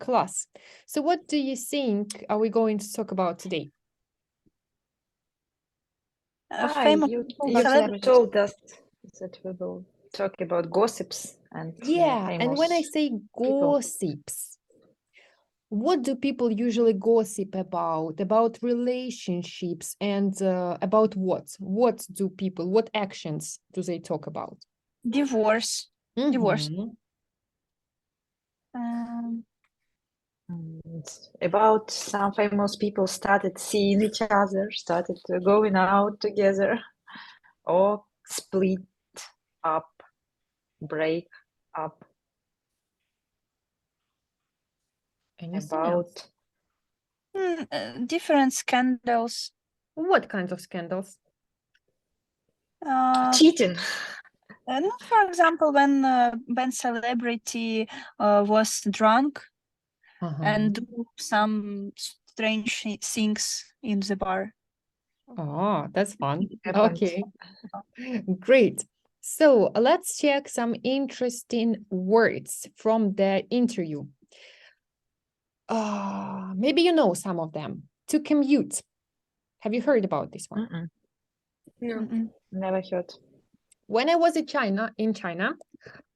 class. So what do you think are we going to talk about today? Famous You celebrities. told us that we will talk about gossips and Yeah, and when I famous say gossips, what do people usually gossip about? About relationships and about what? What do people, what actions do they talk about? Divorce. Divorce. Mhm. It's about some famous people started seeing each other, started going out together, or split up, break up. Anything else? Different scandals. What kinds of scandals? Cheating. For example, when celebrity was drunk and do some strange things in the bar. Oh, that's fun. Happened. Okay, great. So let's check some interesting words from the interview. Maybe you know some of them. To commute. Have you heard about this one? No, never heard. When I was in China,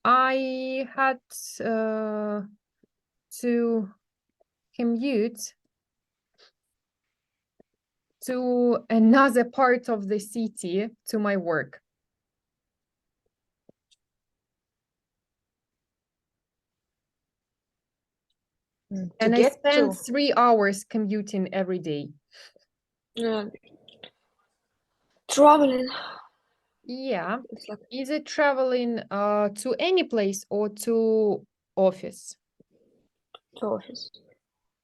I had to commute to another part of the city to my work. And I spent 3 hours commuting every day. Traveling. Yeah. Is it traveling to any place or to office? To office.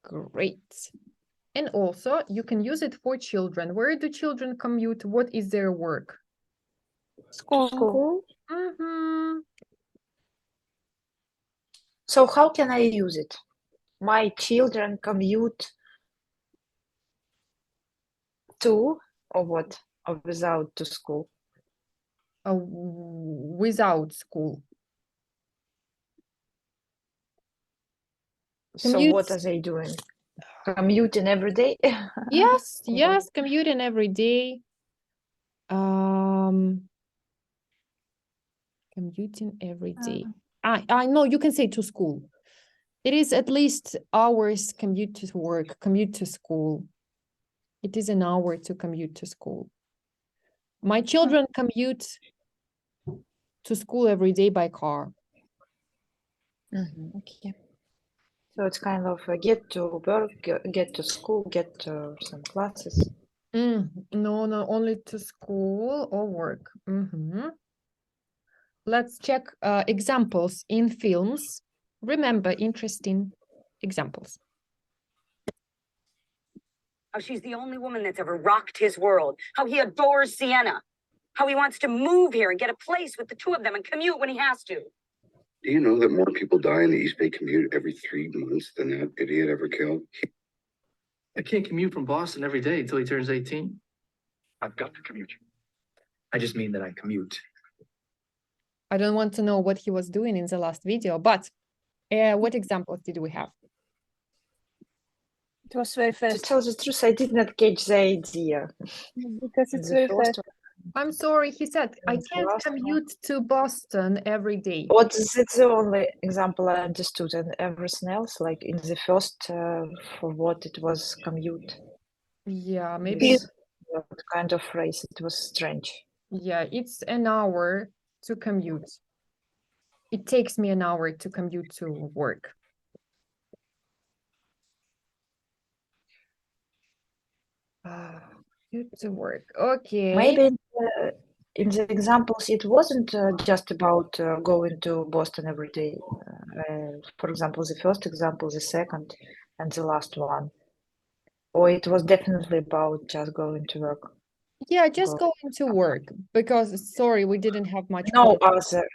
Great. And also, you can use it for children. Where do children commute? What is their work? School. Mm-hmm. So how can I use it? My children commute to, or what? Or without to school? Without school. So what are they doing? Commuting every day? Yes, yes, commuting every day. Commuting every day. I know you can say to school. It is at least hours commute to work, commute to school. It is an hour to commute to school. My children commute to school every day by car. Okay. So it's kind of get to work, get to school, get to some classes. No, only to school or work. Let's check examples in films. Remember interesting examples. How she's the only woman that's ever rocked his world. How he adores Sienna. How he wants to move here and get a place with the two of them and commute when he has to. Do you know that more people die in the East Bay commute every 3 months than that idiot ever killed? I can't commute from Boston every day until he turns 18. I've got to commute. I just mean that I commute. I don't want to know what he was doing in the last video, but what examples did we have? It was very fast. To tell the truth, I did not catch the idea. Because it's very fast. I'm sorry, he said, I can't commute to Boston every day. That's the only example I understood, and everything else, like in the first, for what it was commute. Yeah, maybe. What kind of phrase? It was strange. Yeah, it's an hour to commute. It takes me an hour to commute to work. To work. Okay. Maybe in the examples, it wasn't just about going to Boston every day. For example, the first example, the second, and the last one. Or it was definitely about just going to work. Yeah, just going to work because sorry, we didn't have much. No other.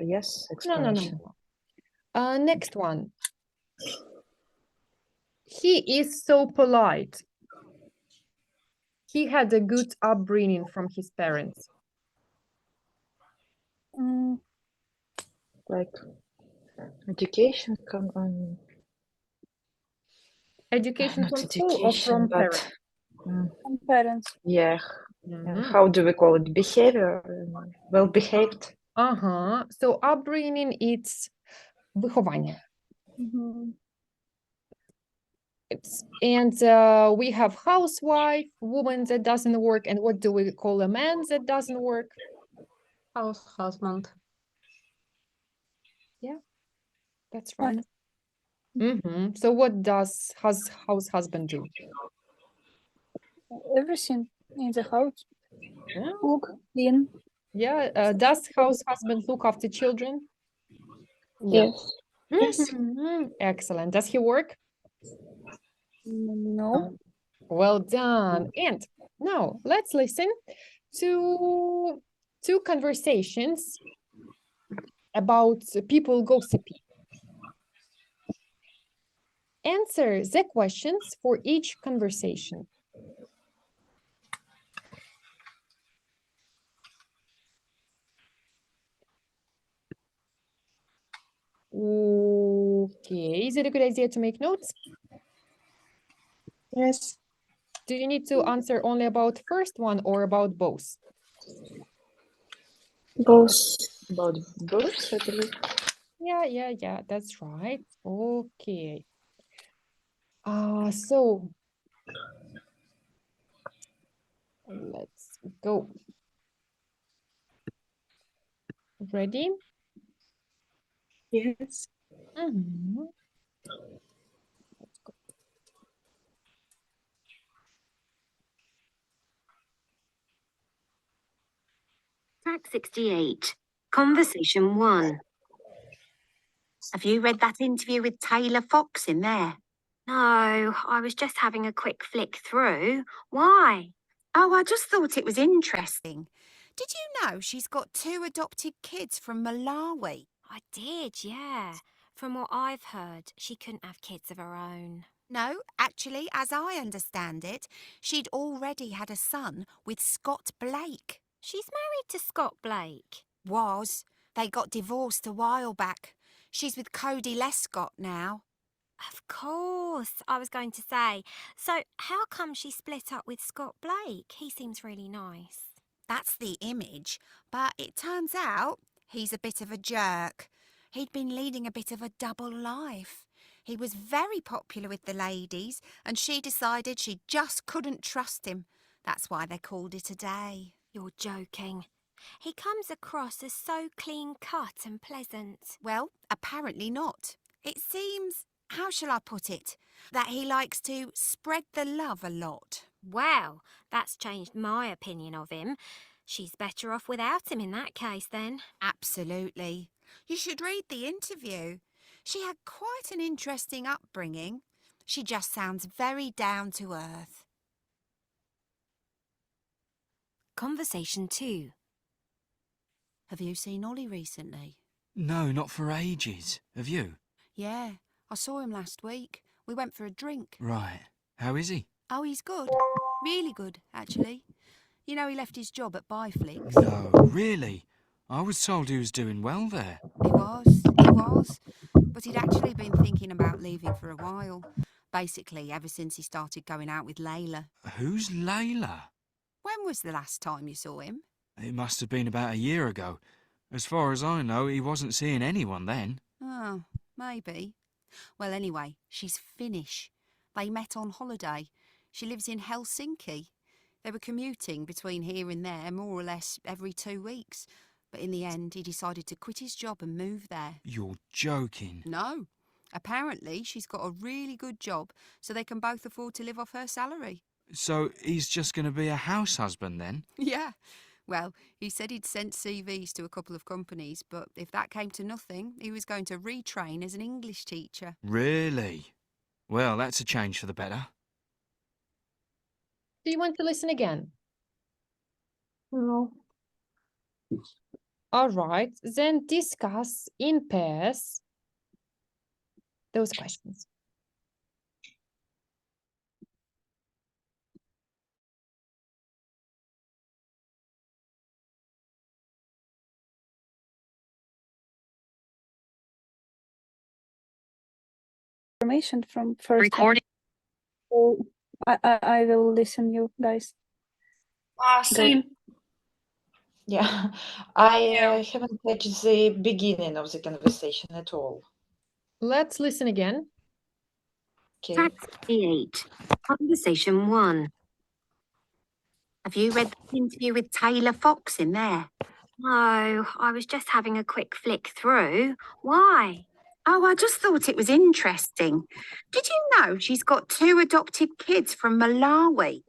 Yes, explanation. No. Next one. He is so polite. He had a good upbringing from his parents. Like education, Education Not from school or education, from but parents? And parents. yeah. Mhm. How do we call it? Behavior, well behaved. Ага. So upbringing, it's wychowanie. And we have housewife, woman that doesn't work. And what do we call a man that doesn't work? Husband. That's right. So what does house husband do? Everything in the house. Yeah. Cook, clean. Yeah. Does house husband look after children? Yes. Mhm. Excellent. Does he work? No. Well done. And now let's listen to two conversations about people gossiping. Answer the questions for each conversation. Okay, is it a good idea to make notes? Yes. Do you need to answer only about first one or about both? Both. About birds, I believe. Yeah, that's right. Okay. So let's go. Ready? Yes. Mhm. Track 68. Conversation 1. Have you read that interview with Taylor Fox in there? No, I was just having a quick flick through. Why? Oh, I just thought it was interesting. Did you know she's got 2 adopted kids from Malawi? I did, yeah. From what I've heard, she couldn't have kids of her own. No, actually, as I understand it, she'd already had a son with Scott Blake. She's married to Scott Blake. Was. They got divorced a while back. She's with Cody Lescott now. Of course, I was going to say. So how come she split up with Scott Blake? He seems really nice. That's the image, but it turns out he's a bit of a jerk. He'd been leading a bit of a double life. He was very popular with the ladies, and she decided she just couldn't trust him. That's why they called it a day. You're joking. He comes across as so clean-cut and pleasant. Well, apparently not. It seems, how shall I put it, that he likes to spread the love a lot. Well, that's changed my opinion of him. She's better off without him in that case, then. Absolutely. You should read the interview. She had quite an interesting upbringing. She just sounds very down to earth. Conversation 2. Have you seen Ollie recently? No, not for ages. Have you? Yeah, I saw him last week. We went for a drink. Right. How is he? Oh, he's good. Really good, actually. You know, he left his job at Byflix. No, really? I was told he was doing well there. He was. But he'd actually been thinking about leaving for a while. Basically, ever since he started going out with Layla. Who's Layla? When was the last time you saw him? It must have been about a year ago. As far as I know, he wasn't seeing anyone then. Oh, maybe. Well, anyway, she's Finnish. They met on holiday. She lives in Helsinki. They were commuting between here and there more or less every 2 weeks. But in the end, he decided to quit his job and move there. You're joking. No. Apparently, she's got a really good job, so they can both afford to live off her salary. So he's just going to be a house husband then? Yeah. Well, he said he'd sent CVs to a couple of companies, but if that came to nothing, he was going to retrain as an English teacher. Really? Well, that's a change for the better. Do you want to listen again? No. All right, then discuss in pairs those questions. Information from first. Recording. So I will listen you guys. Same. Yeah, I haven't catch the beginning of the conversation at all. Let's listen again. Okay. Track 68, Conversation 1. Have you read the interview with Taylor Fox in there? No, I was just having a quick flick through. Why? Oh, I just thought it was interesting. Did you know she's got 2 adopted kids from Malawi?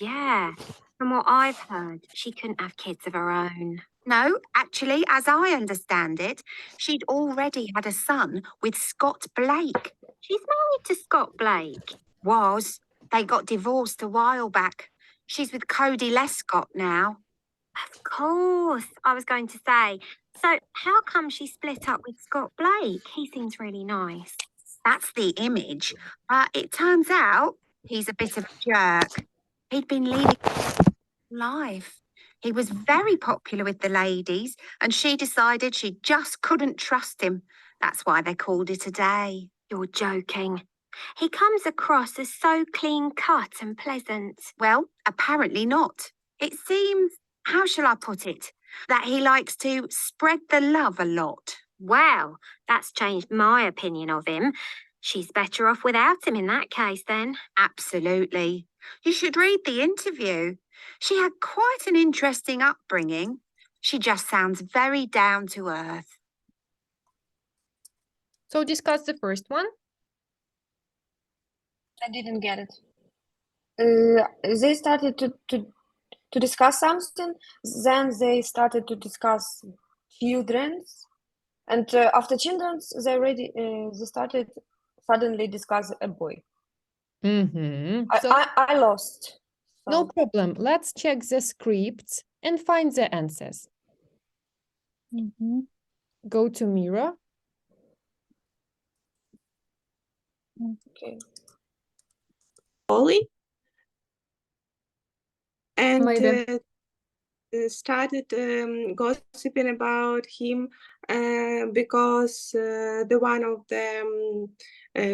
Yeah, from what I've heard, she couldn't have kids of her own. No, actually, as I understand it, she'd already had a son with Scott Blake. She's married to Scott Blake. Was. They got divorced a while back. She's with Cody Lescott now. Of course, I was going to say. So how come she split up with Scott Blake? He seems really nice. That's the image. But it turns out he's a bit of a jerk. He'd been leading life. He was very popular with the ladies, and she decided she just couldn't trust him. That's why they called it a day. You're joking. He comes across as so clean cut and pleasant. Well, apparently not. It seems, how shall I put it, that he likes to spread the love a lot. Well, that's changed my opinion of him. She's better off without him in that case, then. Absolutely. You should read the interview. She had quite an interesting upbringing. She just sounds very down to earth. So discuss the first one. I didn't get it. They started to discuss something, then they started to discuss children's, and after children's, they started suddenly discuss a boy. So I lost. no So, problem. Let's check the script and find the answers. Go to Mira. okay. Ollie and Maybe. started gossiping about him because the one of the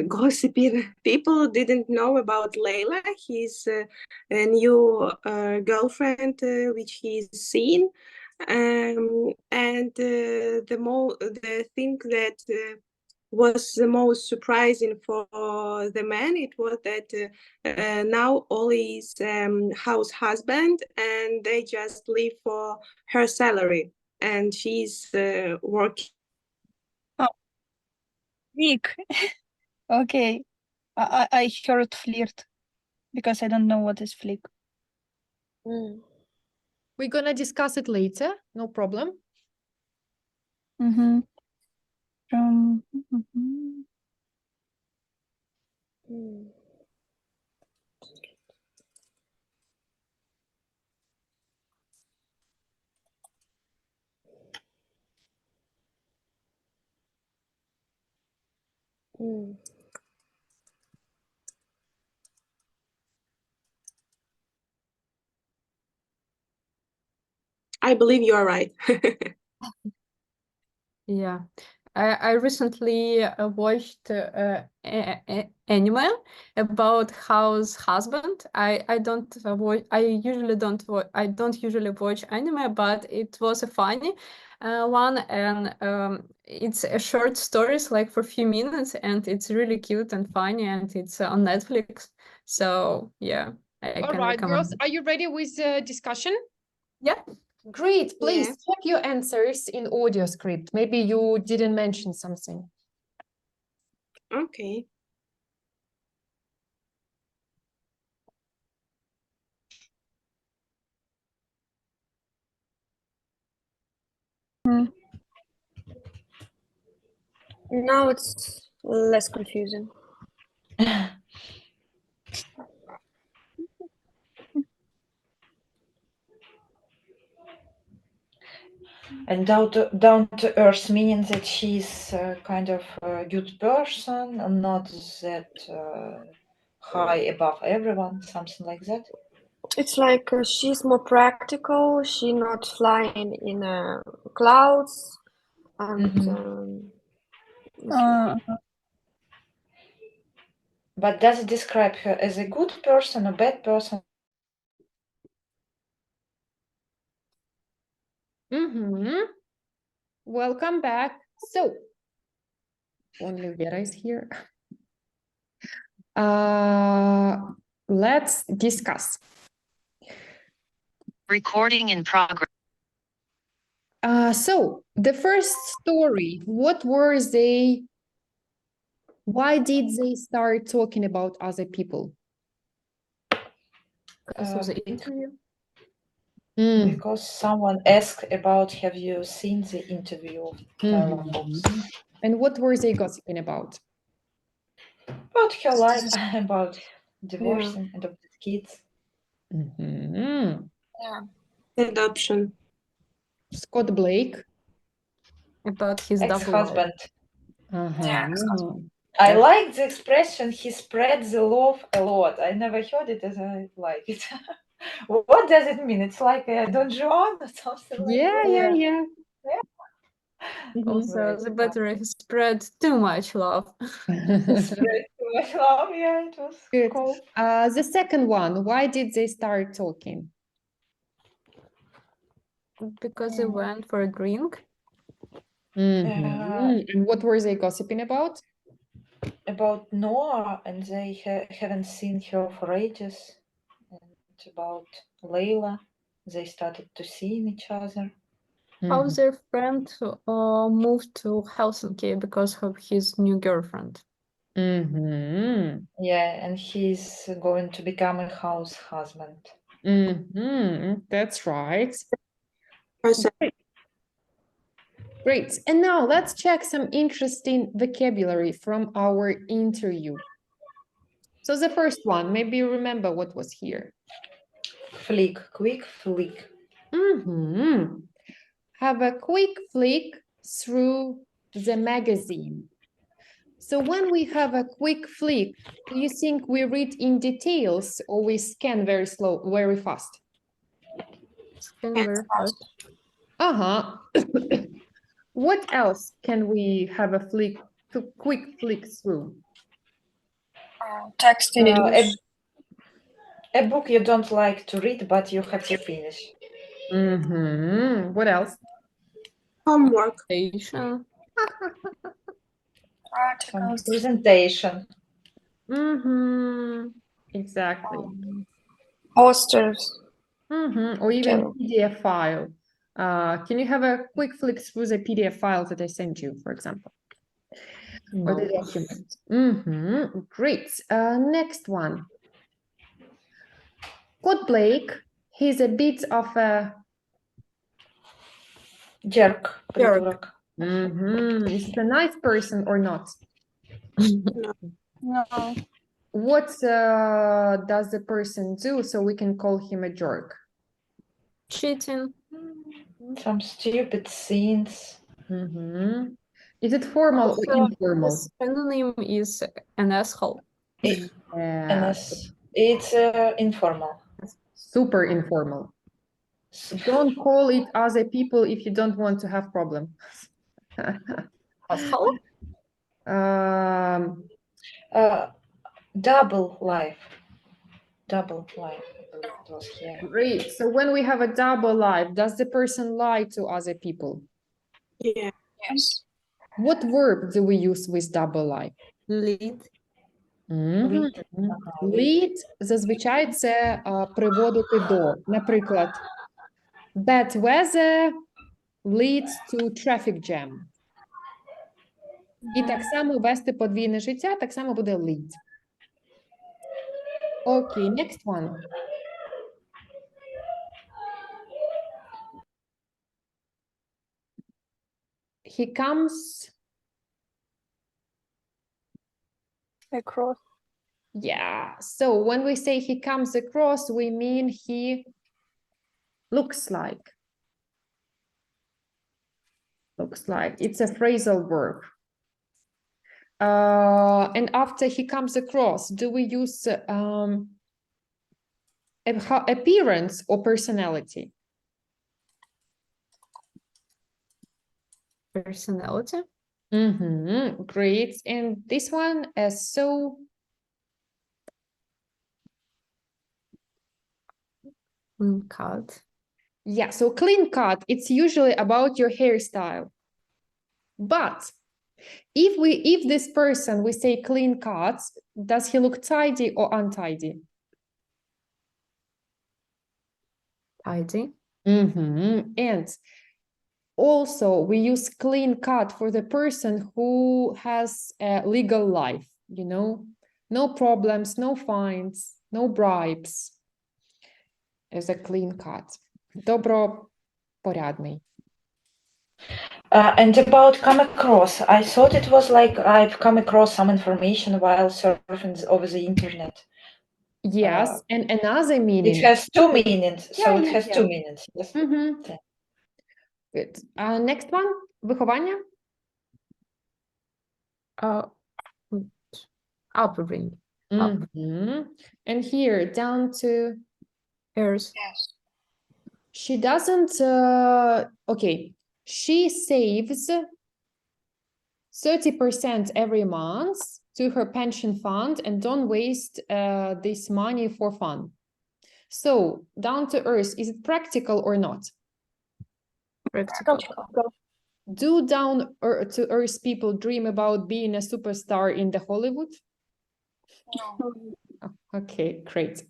gossiping people didn't know about Layla, his new girlfriend, which he's seen. And the thing that was the most surprising for the man, it was that now Ollie is house husband and they just live for her salary and she's working. Flick. Okay. I heard flirt because I don't know what is flick. We're gonna discuss it later. No problem. From I believe you are right. Yeah. I recently watched anime about house husband. I don't watch. I don't usually watch anime, but it was a funny one, and it's a short stories like for a few minutes, and it's really cute and funny, and it's on Netflix. So yeah, I All can right, recommend. girls, are you ready with the discussion? Yeah. Great. Please Yeah. check your answers in audio script. Maybe you didn't mention something. Okay. Now it's less confusing. And down to earth meaning that she's kind of a good person and not that high above everyone, something like that. It's like she's more practical. She's not flying in clouds, and But does it describe her as a good person or bad person? Welcome back. So, only Vera is here. Let's discuss. Recording in progress. So, the first story, what were they? Why did they start talking about other people? Because of the interview. Because someone asked about, have you seen the interview of Tyler Fox? And what were they gossiping about? About her life, about divorce and adopted kids. Yeah. Adoption. Scott Blake. About his double life. Ex-husband. Yeah, I like the expression, he spread the love a lot. I never heard it as I like it. What does it mean? It's like a Don Juan or something like that? Yeah. Also, Right. the battery spread too much love. Spread too much love, yeah, it was Good. cool. The second one, why did they start talking? Because they went for a drink. And what were they gossiping about? About Noah, and they haven't seen her for ages. And about Layla, they started to see each other. How their friend moved to Helsinki because of his new girlfriend. Yeah, and he's going to become a house husband. That's right. Awesome. Great. And now let's check some interesting vocabulary from our interview. So the first one, maybe you remember what was here. Flick, quick flick. Have a quick flick through the magazine. So when we have a quick flick, do you think we read in details or we scan very slow, very fast? Scan very fast. What else can we have a quick flick through? Text in English. A book you don't like to read, but you have to finish. What else? Homework. Some presentation. Exactly. Posters. Or even PDF file. Can you have a quick flick through the PDF file that I sent you, for example? Or the document. Great. Next one. Scott Blake, he's a bit of a jerk. Is it a nice person or not? No. What does the person do so we can call him a jerk? Cheating. Some stupid scenes. Is it formal or informal? The synonym is an asshole. It's informal. Super informal. Don't call it other people if you don't want to have problems. Asshole? Double life. Double life. It was here. Great. So when we have a double life, does the person lie to other people? Yeah. Yes. What verb do we use with double life? Lead. Lead зазвичай це приводити до. Наприклад, bad weather leads to traffic jam. І так само вести подвійне життя, так само буде lead. Окей, next one. He comes across. Yeah, so when we say he comes across, we mean he looks like. Looks like. It's a phrasal verb. And after he comes across, do we use appearance or personality? Personality. Great. And this one is so Clean cut. Yeah, so clean cut, it's usually about your hairstyle. But if this person, we say clean cut, does he look tidy or untidy? Tidy. And also we use clean cut for the person who has a legal life, you know, no problems, no fines, no bribes, as a clean cut. Добропорядний. And about come across, I thought it was like I've come across some information while surfing over the internet. Yes, and another meaning. It has two meanings, so Yeah, it has two meanings. Yes. Good. Next one, виховання. Upbringing. And here down to Earth. Yes. She doesn't, okay, she saves 30% every month to her pension fund and don't waste this money for fun. So down to earth, is it practical or not? Practical. Do down to earth people dream about being a superstar in the Hollywood? No. Oh, okay, great.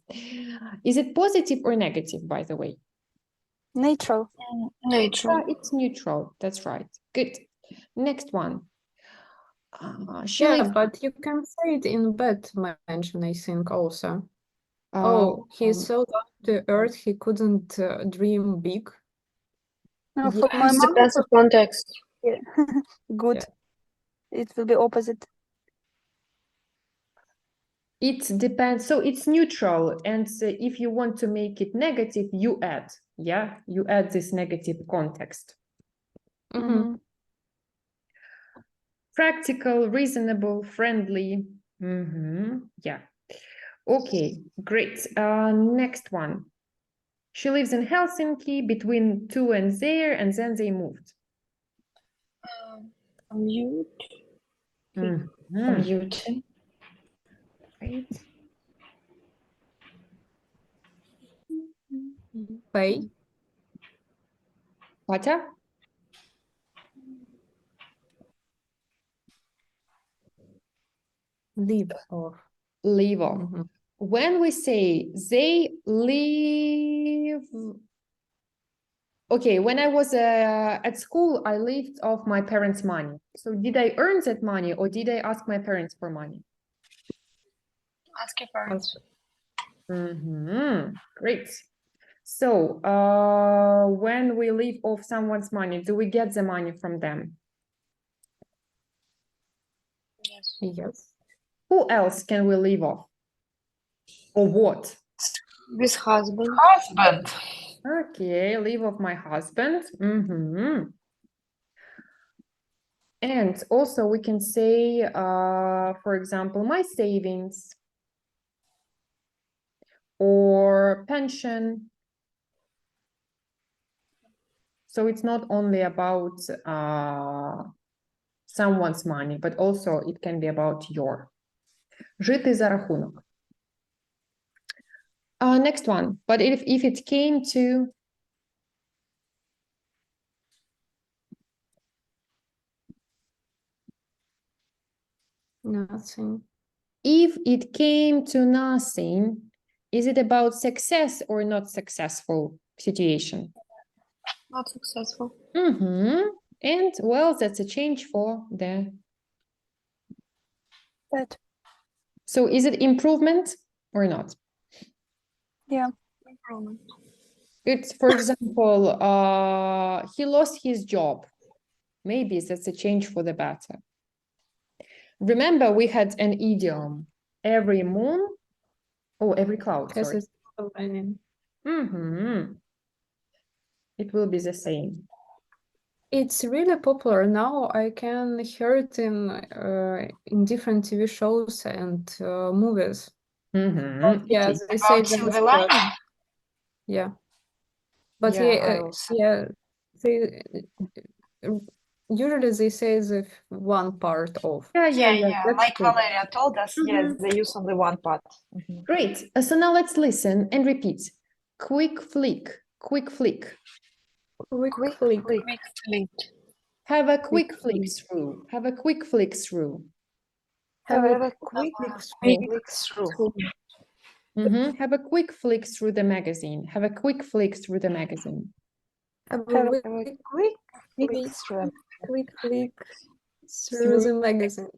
Is it positive or negative, by the way? Neutral. Neutral. It's neutral. That's right. Good. Next one. Yeah, but you can say it in bad mention, I think, also. He's so down to earth, he couldn't dream big. No, for my It mom, depends on context. yeah. Good. It will be opposite. It depends. So it's neutral. And if you want to make it negative, you add. Yeah, you add this negative context. Practical, reasonable, friendly. Yeah. Okay, great. Next one. She lives in Helsinki between two and there, and then they moved. Commute. Commuting. Right. Pay. Katja? Live off. Live off. When we say they live, okay, when I was at school, I lived off my parents' money. So did I earn that money or did I ask my parents for money? Ask your parents. Great. So when we live off someone's money, do we get the money from them? Yes. Yes. Who else can we live off? Or what? With husband. Husband. Okay, live off my husband. And also we can say, for example, my savings or pension. So it's not only about someone's money, but also it can be about your. Жити за рахунок. Next one, but if it came to nothing. If it came to nothing, is it about success or not successful situation? Not successful. And well, that's a change for the. That. So is it improvement or not? Yeah. Improvement. It's, for example, he lost his job. Maybe that's a change for the better. Remember, we had an idiom. Every moon, every cloud, sorry. It will be the same. It's really popular now. I can hear it in different TV shows and movies. Yeah, they say About silver lining. Yeah, but they usually they say the one part of. Yeah. Like Valeria told us, yes, they use only one part. Great. So now let's listen and repeat. quick flick, quick flick. Quick Quick flick. flick. Quick flick. Have a quick flick flick. through. Have a quick flick through. Have Have a a quick Quick flick through. Have a quick flick through the magazine. Have a quick flick through the magazine. have Have a a Have a quick, quick flick quick, through. quick flick through the magazine.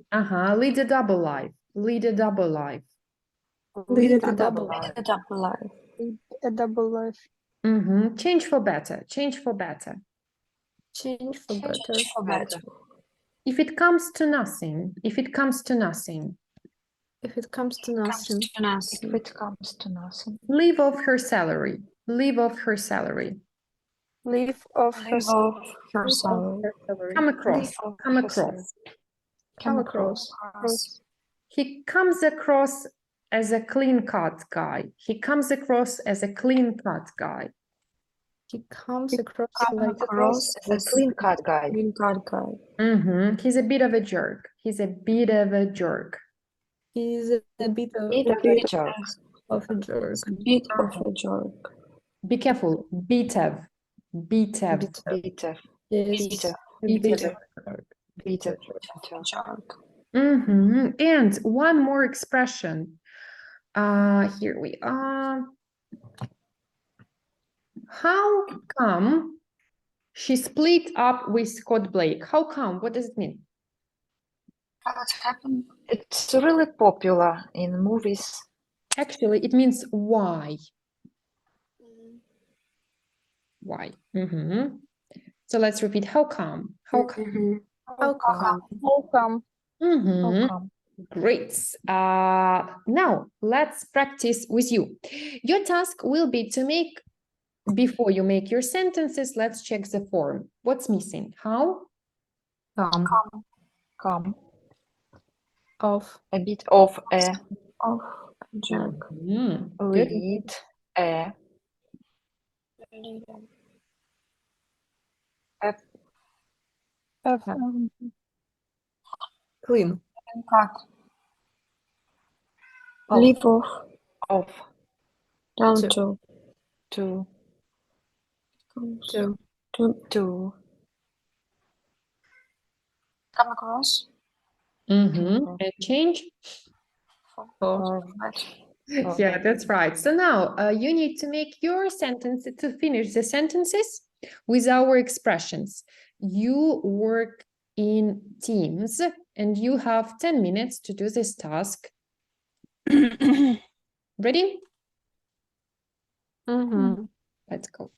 Lead a double life. Lead a double life. Lead a a double. A double life. Lead a double life. Change for better. Change for better. Change for better. For better. If it comes to nothing. If it comes to nothing. If it comes to nothing. If it comes to nothing. Leave off her salary. Leave off her salary. Leave off her Leave off her Leave off salary. her salary. Come across. Leave off Come her across. Come across. He comes across as a clean-cut guy. He comes across as a clean-cut guy. He comes across Comes like across as a clean-cut guy. Clean cut guy. He's a bit of a jerk. He's a bit of a jerk. he's a bit of Bit of a jerk. a jerk. Bit of a jerk. Be careful. Bit of. Bit of. Bit of. Yes, Bit of. a Bit bit of. of a jerk. Bit of. Jerk. And one more expression. Here we are. How come she split up with Scott Blake? How come? What does it mean? What happened? It's really popular in movies. Actually, it means why. Why? So let's repeat. How come? How come? How come? How come? How come? Great. Now let's practice with you. Your task will be to make, before you make your sentences, let's check the form. What's missing? How? Come. Of. A bit of a. Of jerk. Good. Lead a. Of, Clean. Cut. Of. Leave off. Of. Down To. to. To. To. To. Come across. And change? Forward. Yeah, that's right. So now you need to make your sentence, to finish the sentences with our expressions. You work in teams and you have 10 minutes to do this task. Ready? Let's go.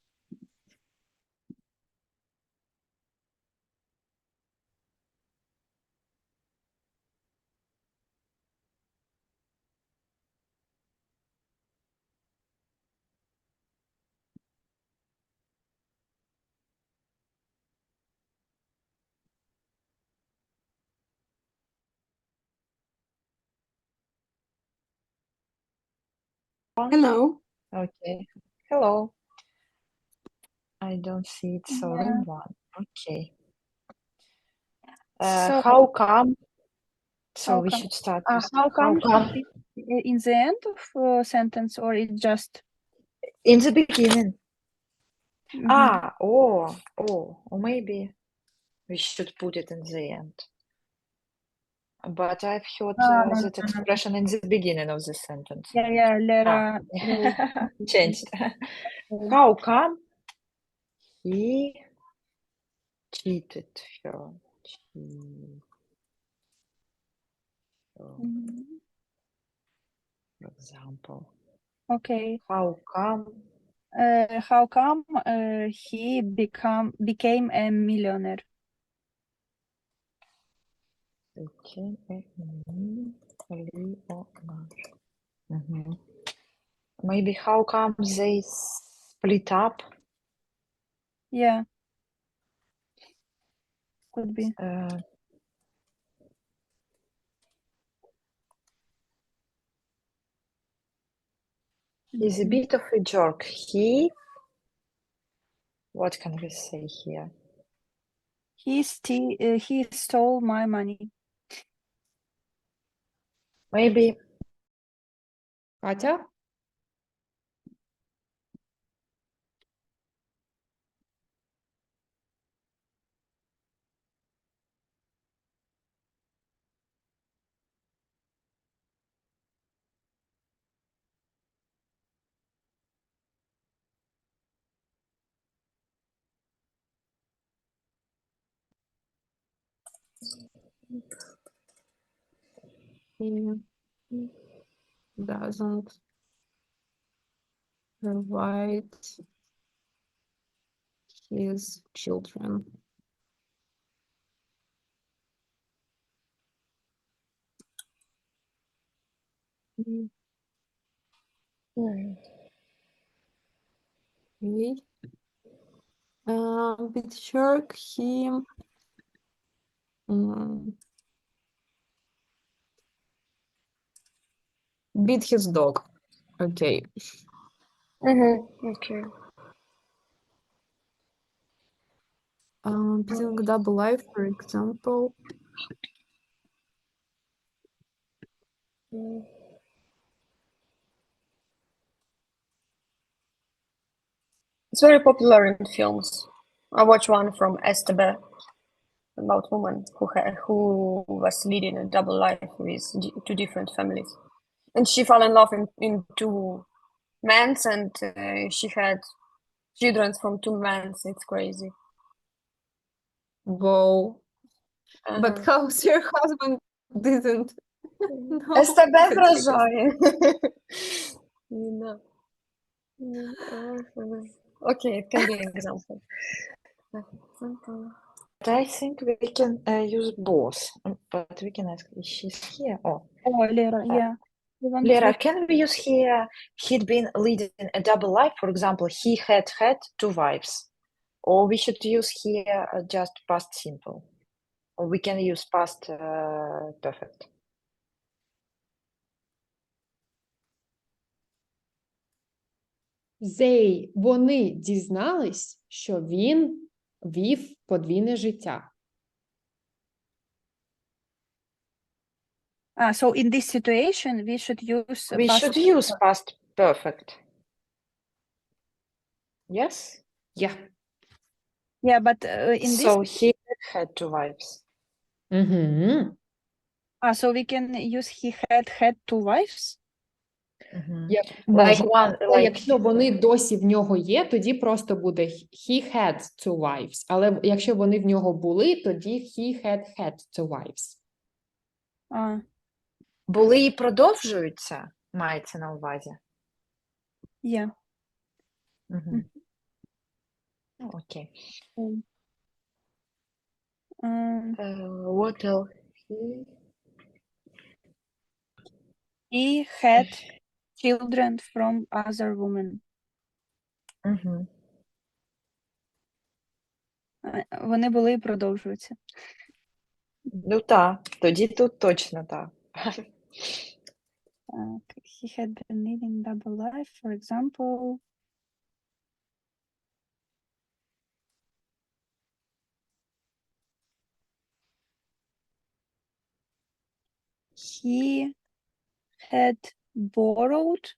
Hello. Okay. Hello. I don't see it, so room one. Okay. So- How come? So How we come? should start How with come? In the end of a sentence, or it just in the beginning. Mhm. Or maybe we should put it in the end. But I've heard No, that expression in the beginning of the sentence. Yeah, Lera. Changed. How come he cheated her? For example. Okay. How come He became a millionaire? became a millionaire? Maybe how come they split up? Yeah. Could be. He's a bit of a jerk. What can we say here? He stole my money. Maybe Katya? He doesn't provide his children. Okay. With shark, he beat his dog. Okay. Okay. Beating double life, for example. It's very popular in films. I watched one from STB about woman who was leading a double life with two different families, and she fell in love in two men, and she had children from two men. It's crazy. Whoa. But how's your husband didn't know? STB that he was- вражає. Okay, it can be an example. But I think we can use both, but we can ask if she's here. Oh, Lera, yeah. Lera, can we use here, he'd been leading a double life, for example, he had two wives, or we should use here just past simple, or we can use past perfect. Вони дізнались, що він вів подвійне життя. So in this situation, we should use We past should use past perfect. Yes? Yeah. Yeah, but in So this, he had two wives. so we can use he had two wives. Like one, like... Якщо вони досі в нього є, тоді просто буде he had two wives. Але якщо вони в нього були, тоді he had two wives. Були і продовжуються, мається на увазі. Yeah. Окей. What else? He had children from other women. Вони були і продовжуються. Ну так, тоді тут точно так. He had been leading double life, for example. He had borrowed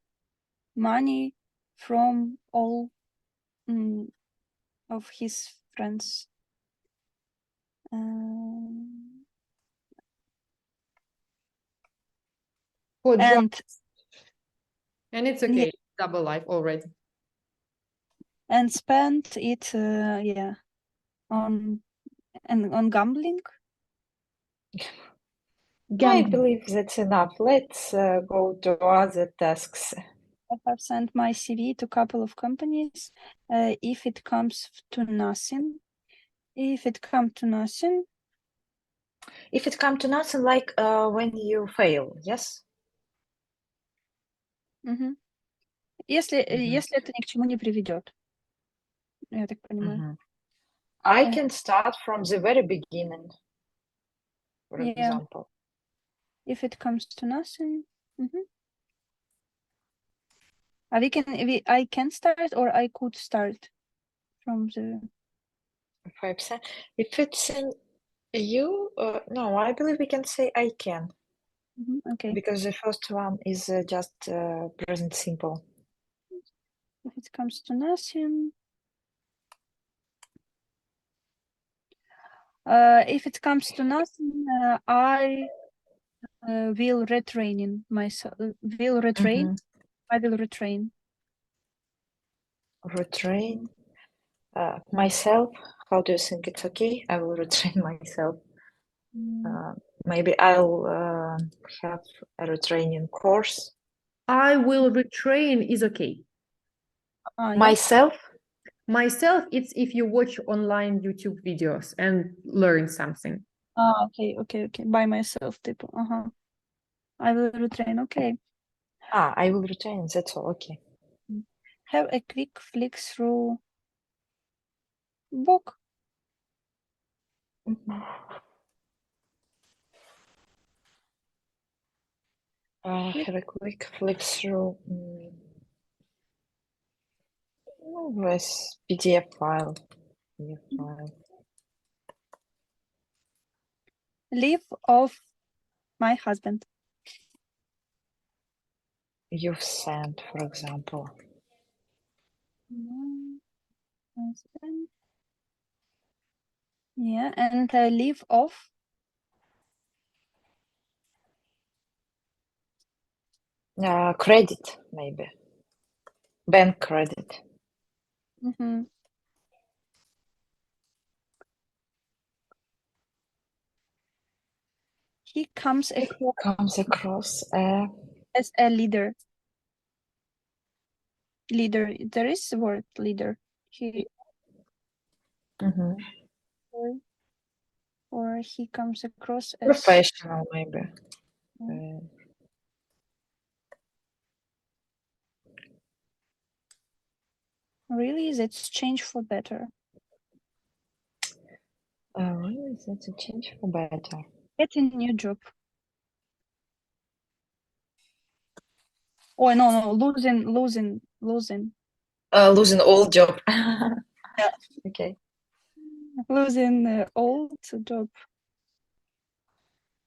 money from all of his friends. And it's okay, double life already. And spent it, on gambling. I believe that's enough. Let's go to other tasks. I have sent my CV to a couple of companies. If it comes to nothing, like when you fail, yes? Если это ни к чему не приведет. Я так понимаю. I can start from the very beginning, for example. If it comes to nothing. I can start or I could start from the 5%. If it's in you, no, I believe we can say I can. Okay. Because the first one is just present simple. If it comes to nothing. If it comes to nothing, I will retrain myself. I will retrain. Retrain myself. How do you think it's okay? I will retrain myself. maybe I'll have a retraining course. I will retrain is okay. Yeah. Myself? Myself, it's if you watch online YouTube videos and learn something. Okay. By myself, tipo. I will retrain. Okay. I will retrain. That's all. Okay. Have a quick flick through book. Have a quick flick through this PDF file. Leave off my husband. You've sent, for example. Husband. Yeah, and leave off. Credit, maybe. Bank credit. He comes across as a leader. Leader. There is the word leader. He or he comes across as professional, maybe. Really, that's change for better. Really, that's a change for better. Get a new job. Oh no, losing. Losing old job. Yeah. Okay. Losing old job.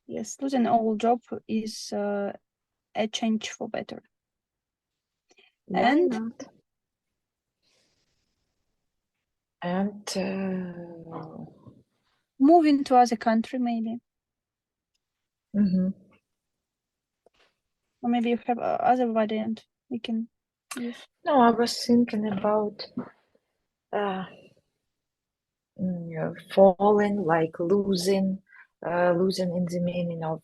Yes, losing old job is a change for better. Why not? And moving to other country, maybe. Or maybe you have other variant we can use. No, I was thinking about falling, like losing in the meaning of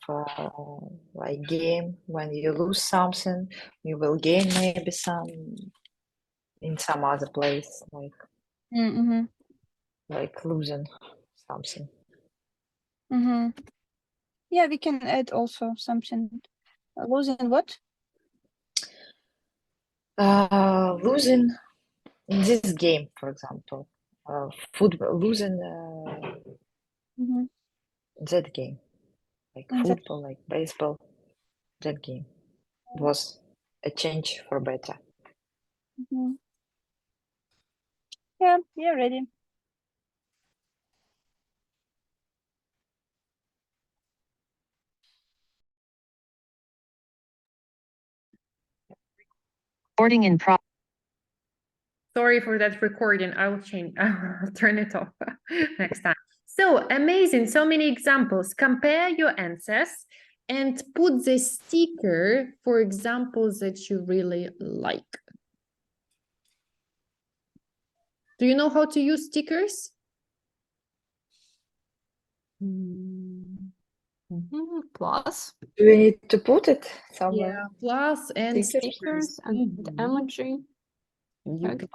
like game. When you lose something, you will gain maybe some in some other place, like losing something. Yeah, we can add also something. Losing what? Losing in this game, for example, football. Losing that game, like football, like baseball. That game was a change for better. Yeah, ready. Recording in pro. Sorry for that recording. I will change. I'll turn it off next time. So amazing. So many examples. Compare your answers and put the sticker for examples that you really like. Do you know how to use stickers? Plus. Do we need to put it somewhere? Yeah, plus and Stickers and emoji. You can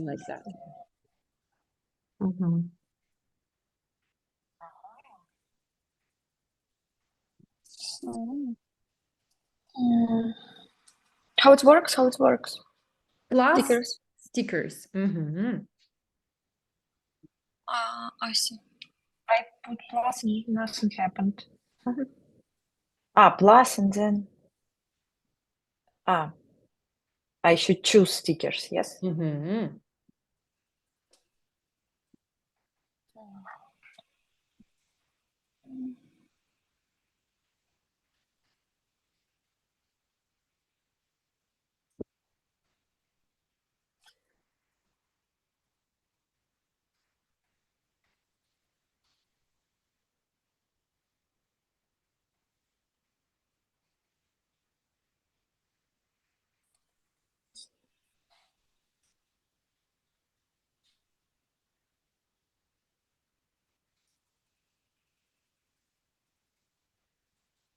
like that. How it works? Plus stickers. I see. I put plus and nothing happened. Plus and then I should choose stickers, yes?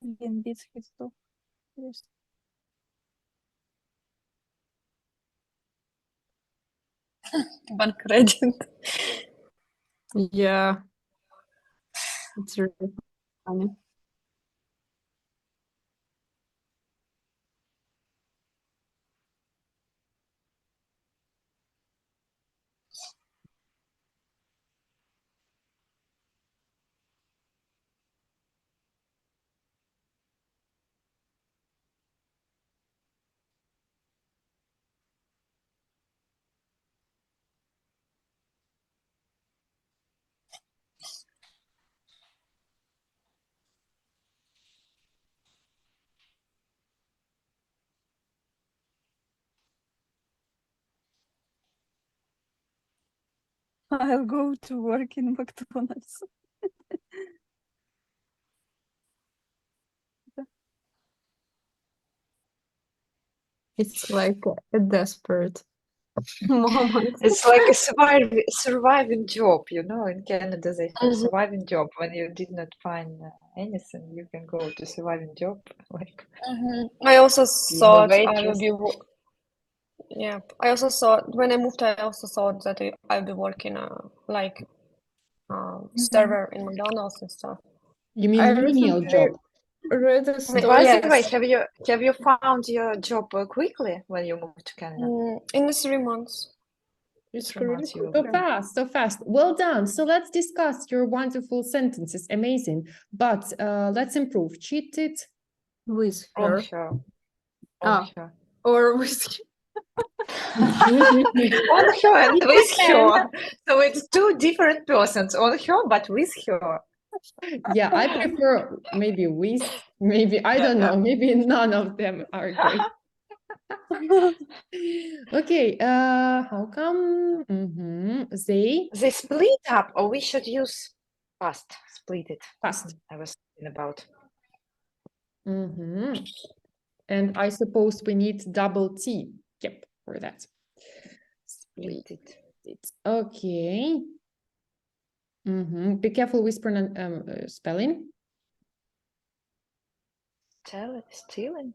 Він від хисту. Bank credit. Yeah. It's really funny. I'll go to work in McDonald's. It's like a desperate moment. It's like a surviving job, you know. In Canada, they have surviving job. When you did not find anything, you can go to surviving job. Like I also thought I waitress. will be. Yeah, I also thought when I moved, I also thought that I'll be working like server in McDonald's and stuff. You mean I menial recently job? read a By story. the way, Yes. have you found your job quickly when you moved to Canada? In the 3 months. It's 3 really months you will So be. fast, so fast. Well done. So let's discuss your wonderful sentences. Amazing. But let's improve. Cheated. with On her. her. On Ah. her. Or with On her and with her. So it's two different persons. On her, but with her. Yeah, I prefer maybe with, maybe, I don't know, maybe none of them are great. Okay, how come They split up, or we should use past, split it. past? I was thinking about. And I suppose we need double T. Yep, for that. Split it. Okay. Be careful with spelling. Stealing.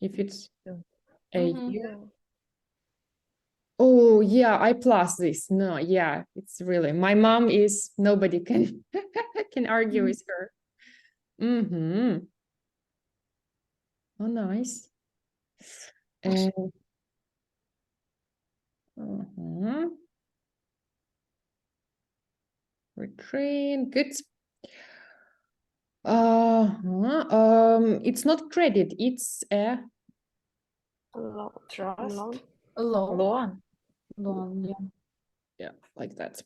If it's a Mhm. here. Oh yeah, I plus this. No, yeah, it's really my mom is nobody can can argue with her. Oh, nice. And retrain, good. It's not credit, it's a Trust. loan. Loan. Yeah. Yeah, like that.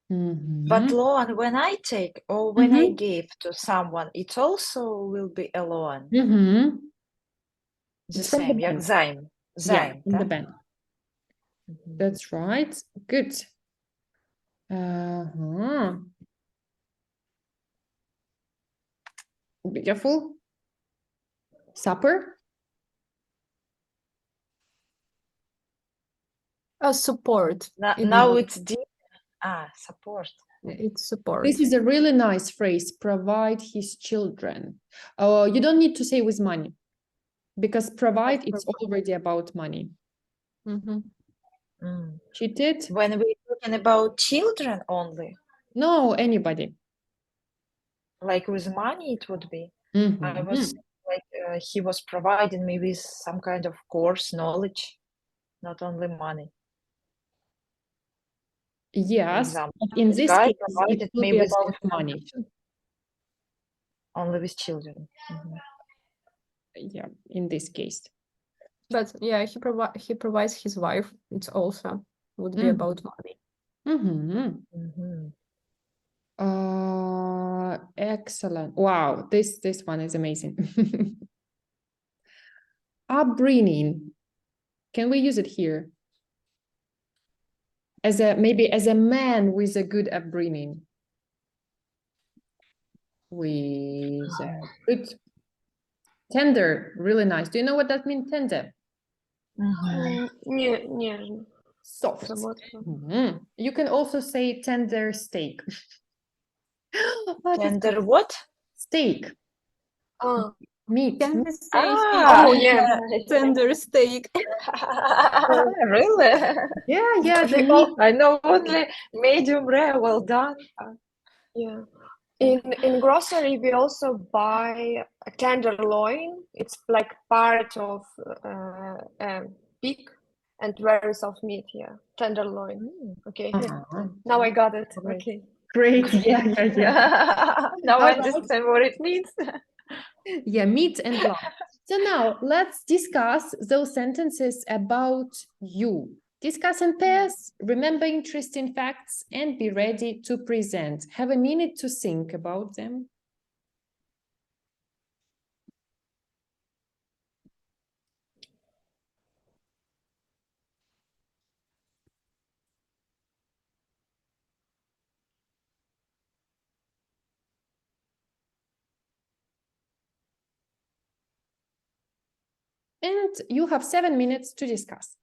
But loan, when I take or when I give to someone, it also will be a loan. The It's from the same, bank. як займ. Yeah, Займ, in the да? bank. That's right. Good. Be careful. Supper. Support. Now it's support. It's support. This is a really nice phrase. Provide his children. You don't need to say with money, because provide it's already about money. Cheated? When we're talking about children only, No, anybody. like with money, it would be. I was like, he was providing me with some kind of course, knowledge, not only money. Yes, Example, but in this guy case, provided it will me be with about money. information. Only with children. Yeah, in this case. But yeah, he provides his wife. It's also would be about money. Excellent. Wow, this one is amazing. Upbringing. Can we use it here? As maybe as a man with a good upbringing. With a good tender, really nice. Do you know what that means, tender? Нежно. Soft. Заботливо. You can also say tender steak. Tender what? Steak. Ah, Meat. Can we say Ah, oh yeah. tender steak? really? Yeah, the We all, meat. I know only medium rare, well done. yeah. In grocery, we also buy a tenderloin. It's like part of pig and very soft meat. Yeah, tenderloin. Okay, Uh-huh. now I got it. Great. Okay. Great. Yeah. Now All I right. understand what it means. Yeah, meat and lamb. So now let's discuss those sentences about you. Discuss in pairs, remember interesting facts, and be ready to present. Have a minute to think about them. And you have 7 minutes to discuss.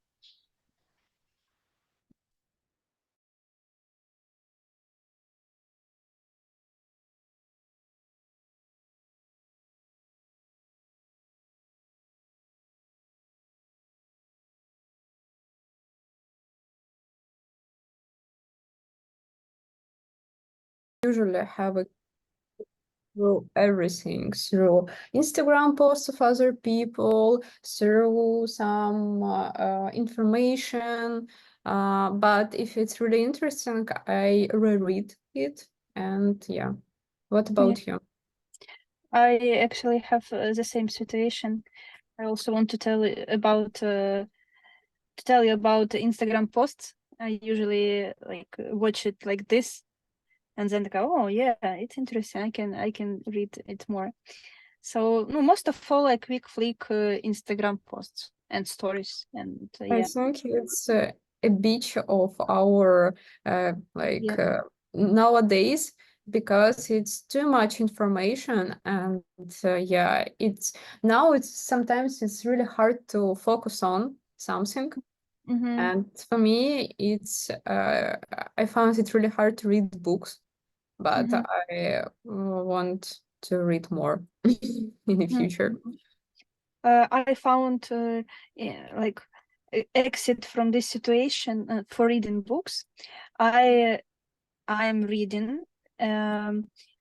Usually have a through everything, through Instagram posts of other people, through some information. But if it's really interesting, I reread it. And yeah, what about you? I actually have the same situation. I also want to tell you about the Instagram posts. I usually like watch it like this, and then go, oh yeah, it's interesting. I can read it more. So no, most of all, like quick flick Instagram posts and stories, and I yeah. think it's a bit of our nowadays, because it's too much information, and yeah, it's sometimes it's really hard to focus on something. And for me, it's I found it really hard to read books, but I want to read more in the future. I found like exit from this situation for reading books. I am reading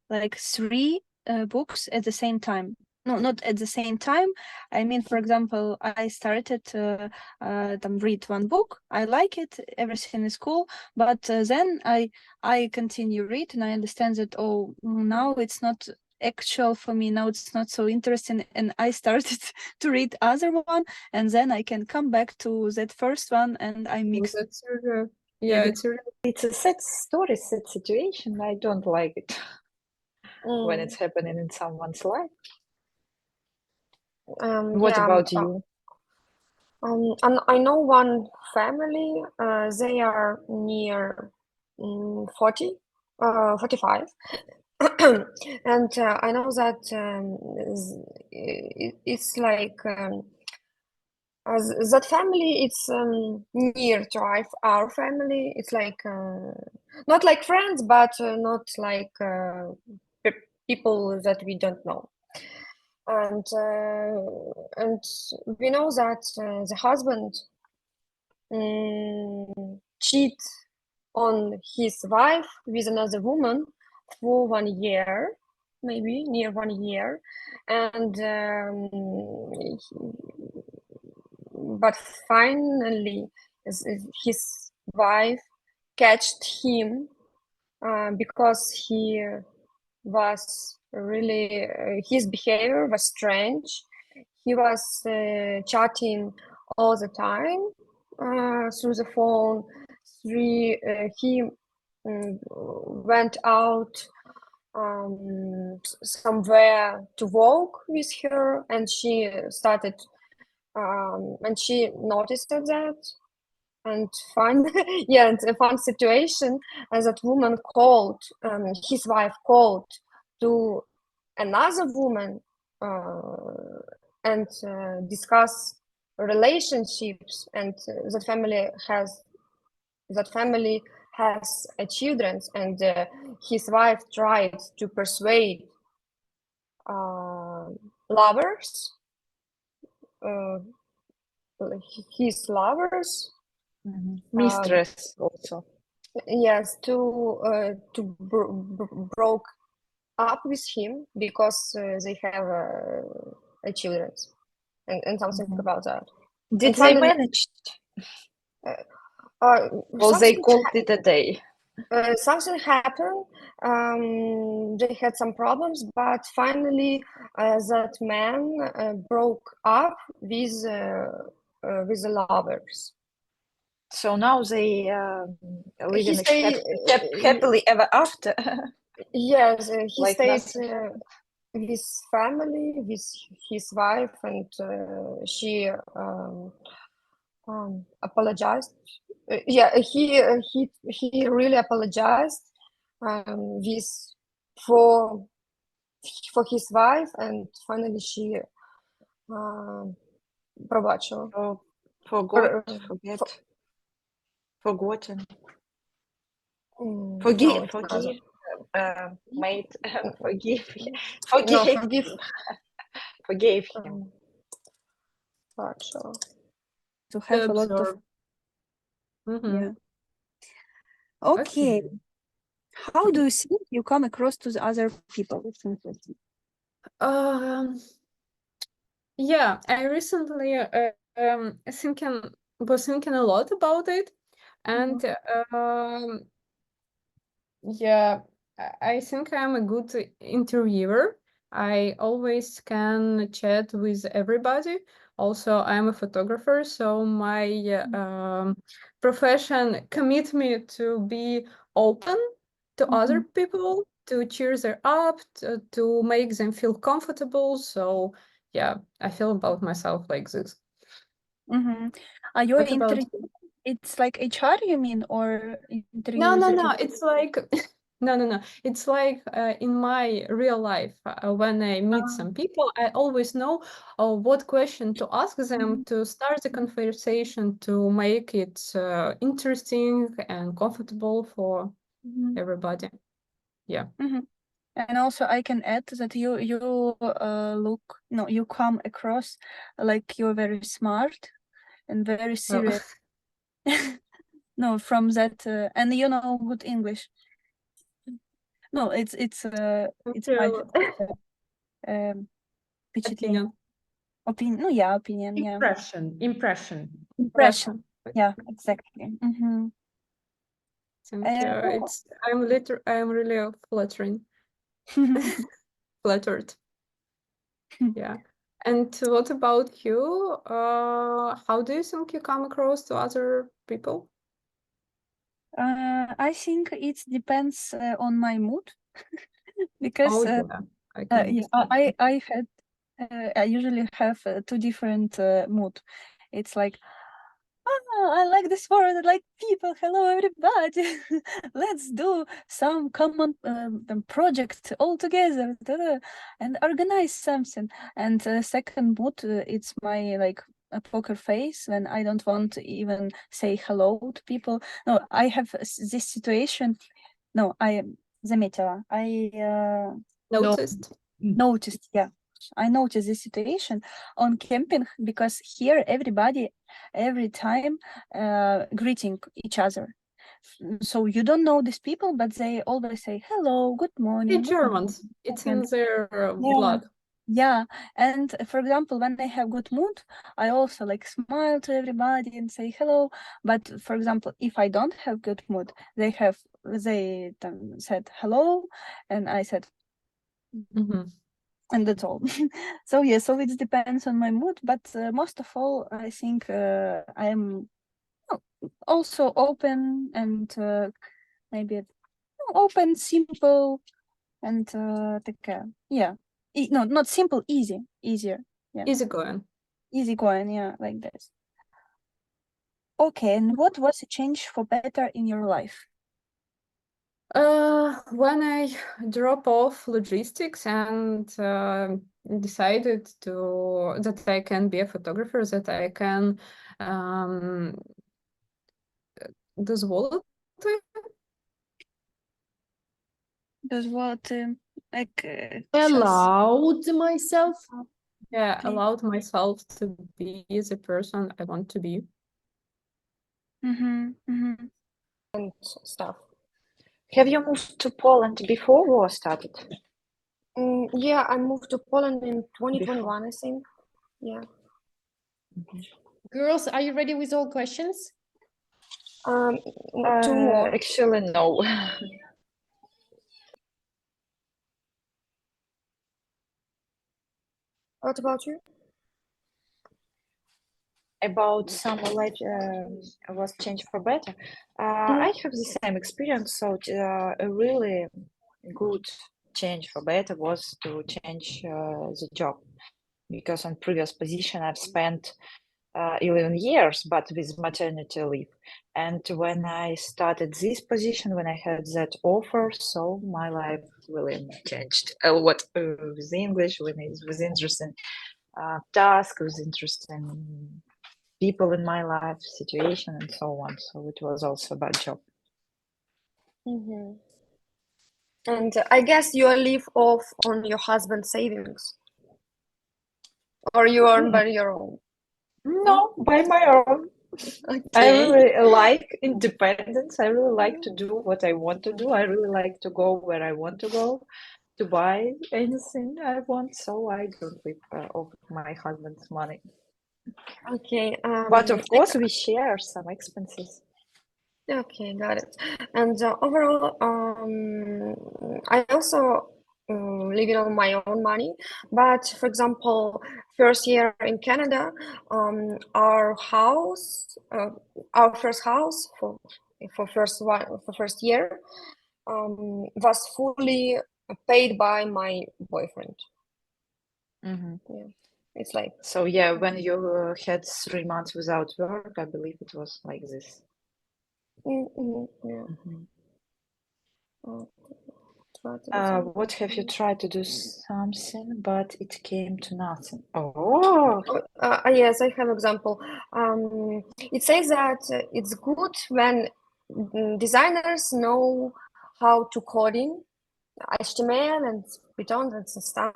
like 3 books at the same time. No, not at the same time. I mean, for example, I started to read one book. I like it. Everything is cool. But then I continue read, and I understand that, oh, now it's not actual for me. Now it's not so interesting, and I started to read other one, and then I can come back to that first one, and I mix. That's really, Yeah, It's a sad story, sad situation. I don't like it when Mm. it's happening in someone's life. What Yeah, about you? and I know one family. They are near 40, 45. And I know that it's like that family. It's near to our family. It's like not like friends, but not like people that we don't know. And we know that the husband cheat on his wife with another woman for 1 year, maybe near 1 year, and but finally his wife catched him because he was really his behavior was strange. He was chatting all the time through the phone. He went out somewhere to walk with her, and she started and she noticed that. And fun, yeah, it's a fun situation. As that woman called, his wife called to another woman and discuss relationships, and that family has a children, and his wife tried to persuade lovers, his lovers. Mistress also. Yes, to broke up with him because they have a children and something about that. Did And they finally, manage? or Or they called it a day? something happened. They had some problems, but finally, that man broke up with the lovers. So now they live He in stayed. happily ever after. Yes, he Like stayed nothing happened. with family, with his wife, and she apologized. Yeah, he really apologized with for his wife, and finally she пробачила. Forgotten. No, Forgive, it's another. made, forgive, No, forgive, forgave him. пробачила. To have a lot of Absorb. yeah. Okay. How do you think you come across to the other people? It's interesting. Yeah, I recently was thinking a lot about it, and yeah, I think I'm a good interviewer. I always can chat with everybody. Also, I'm a photographer, so my profession commit me to be open to other people, to cheer them up, to make them feel comfortable. So yeah, I feel about myself like this. Are you What about interview? It's like HR, you mean, or interview? No. It's like no. It's like in my real life, when I meet some people, I always know what question to ask them to start the conversation to make it interesting and comfortable for everybody. Yeah. And also, I can add that you come across like you're very smart and very serious. No, from that, and you know good English. No, it's my Opinion. Opinion. No, yeah, opinion. Yeah. Impression. Yeah, exactly. Thank you. I'm really flattering. Flattered. Yeah. And what about you? How do you think you come across to other people? I think it depends on my mood because I had I usually have two different mood. It's like, oh, I like this word, I like people. Hello, everybody. Let's do some common project all together and organize something. And second mood, it's my like a poker face when I don't want to even say hello to people. No, I have this situation. No, I заметила. I noticed. Yeah, I noticed this situation on camping because here everybody every time greeting each other. So you don't know these people, but they always say hello, good morning. Hey, Germans, it's in their blood. Yeah, and for example, when I have good mood, I also like smile to everybody and say hello. But for example, if I don't have good mood, they said hello, and I said, and that's all. So yeah, so it depends on my mood, but most of all, I think I am also open and maybe open, simple, and yeah. No, not simple, easier. Yeah. Easygoing, yeah, like this. Okay, and what was a change for better in your life? When I drop off logistics and decided that I can be a photographer, that I can Дозволити like Allowed myself. Yeah, Okay. allowed myself to be the person I want to be. And stuff. Have you moved to Poland before war started? Yeah, I moved to Poland in 2021, I think. Yeah. Girls, are you ready with all questions? Two more. Actually, no. What about you? About summer life was changed for better. I have the same experience, so a really good change for better was to change the job, because on previous position I've spent 11 years, but with maternity leave. And when I started this position, when I had that offer, so my life really changed a lot with English, with interesting task, with interesting people in my life, situation, and so on. So it was also about job. And I guess you live off on your husband's savings, or you earn by your own. No, by my own. I Okay. really like independence. I really like to do what I want to do. I really like to go where I want to go, to buy anything I want. So I don't live off my husband's money. Okay. But of course, we share some expenses. Okay, got it. And overall, I also living on my own money. But for example, first year in Canada, our house, our first house for first year, was fully paid by my boyfriend. Yeah, it's like So yeah, when you had 3 months without work, I believe it was like this. yeah. What have you tried to do something, but it came to nothing? Oh, Yes, I have example. It says that it's good when designers know how to coding HTML and Python and stuff.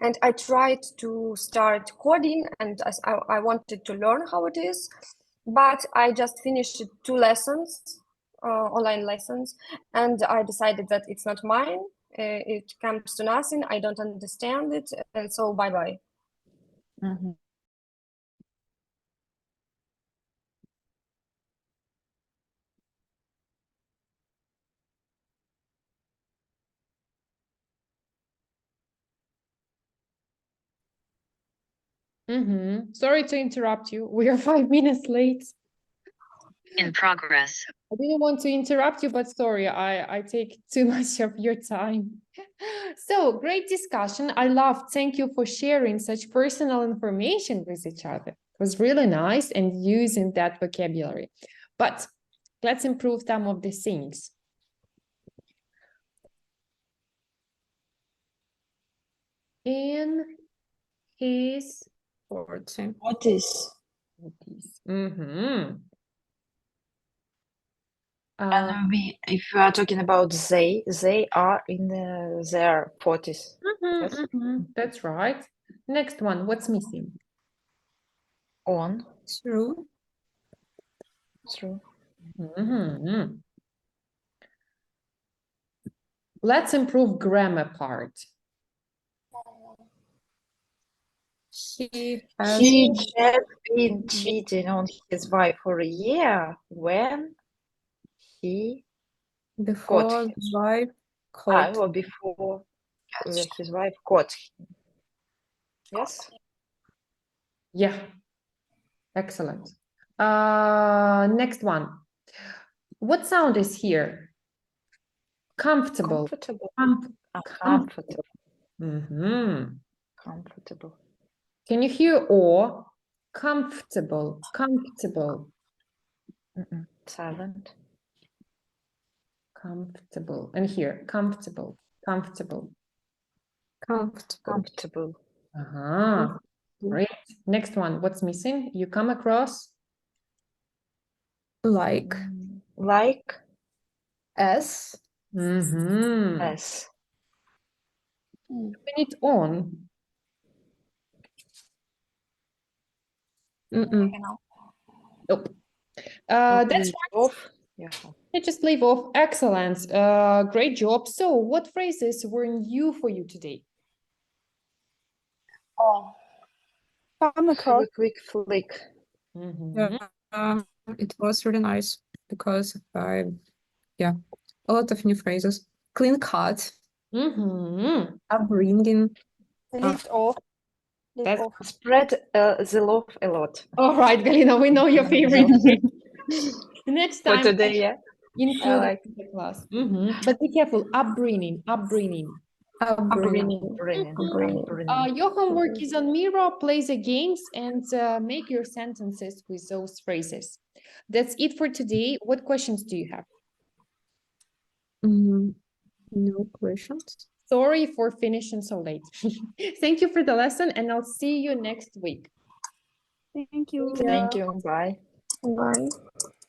And I tried to start coding, and I wanted to learn how it is, but I just finished 2 lessons, online lessons, and I decided that it's not mine. It comes to nothing. I don't understand it, and so bye bye. Sorry to interrupt you. We are 5 minutes late. In progress. I didn't want to interrupt you, but sorry, I take too much of your time. So great discussion. I loved. Thank you for sharing such personal information with each other. It was really nice and using that vocabulary. But let's improve some of the things. In his 40. What is? And if we are talking about they are in their 40s. Yes? That's right. Next one, what's missing? On. True. True. Let's improve grammar part. He has He had been cheating on his wife for a year when he before caught the wife caught. or before his wife caught him. Yes? Yeah. Excellent. Next one. What sound is here? Comfortable. Comfortable. Comfortable. Comfortable. Can you hear or? Comfortable. Comfortable. Silent. Comfortable. And here, comfortable. Comfortable. Comfortable. Great. Next one. What's missing? You come across? Like. Like. As. As. it on. Nope. That's right. Off. Yeah. I just leave off. Excellent. Great job. So what phrases were new for you today? Oh, come Have across. a quick flick. Mhm. It was really nice because yeah, a lot of new phrases. Clean cut, Mhm. upbringing. Lift off. Lift That's off. Spread the love a lot. all right, Galina. We know your favorite. Next For time, today, yeah. include like it in the class. But be careful. Upbringing. Upbringing. Upbringing. Your homework is on Miro. Play the games and make your sentences with those phrases. That's it for today. What questions do you have? No questions. Sorry for finishing so late. Thank you for the lesson, and I'll see you next week. Thank you. Thank you. Bye. Bye.